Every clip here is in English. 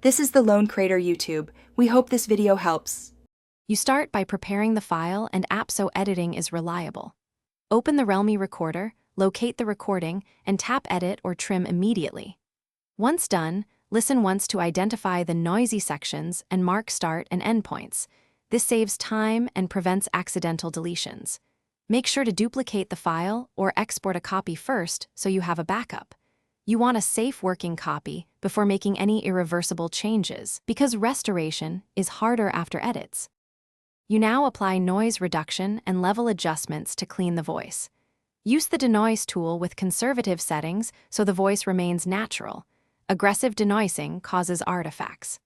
This is the Lone Crater YouTube. We hope this video helps. You start by preparing the file and app so editing is reliable. Open the Realme recorder, locate the recording, and tap Edit or Trim immediately. Once done, listen once to identify the noisy sections and mark start and end points. This saves time and prevents accidental deletions. Make sure to duplicate the file or export a copy first so you have a backup. You want a safe working copy before making any irreversible changes, because restoration is harder after edits. You now apply noise reduction and level adjustments to clean the voice. Use the denoise tool with conservative settings so the voice remains natural. Aggressive denoising causes artifacts.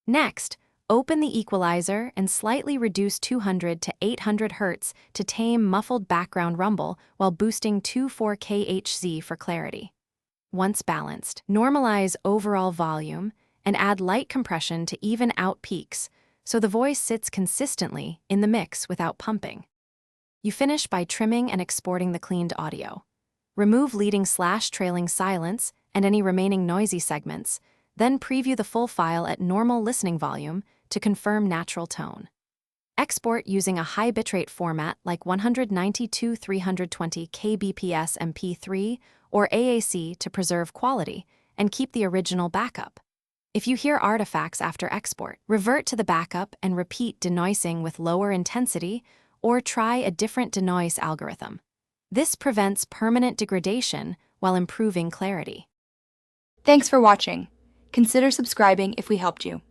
Next, open the equalizer and slightly reduce 200 to 800 Hz to tame muffled background rumble while boosting 24K Hz for clarity. Once balanced, normalize overall volume and add light compression to even out peaks so the voice sits consistently in the mix without pumping. You finish by trimming and exporting the cleaned audio. Remove leading/trailing silence and any remaining noisy segments, then preview the full file at normal listening volume to confirm natural tone. Export using a high bitrate format like 192/320 kbps MP3 or AAC to preserve quality and keep the original backup. If you hear artifacts after export, revert to the backup and repeat denoising with lower intensity or try a different denoise algorithm. This prevents permanent degradation while improving clarity. Thanks for watching. Consider subscribing if we helped you.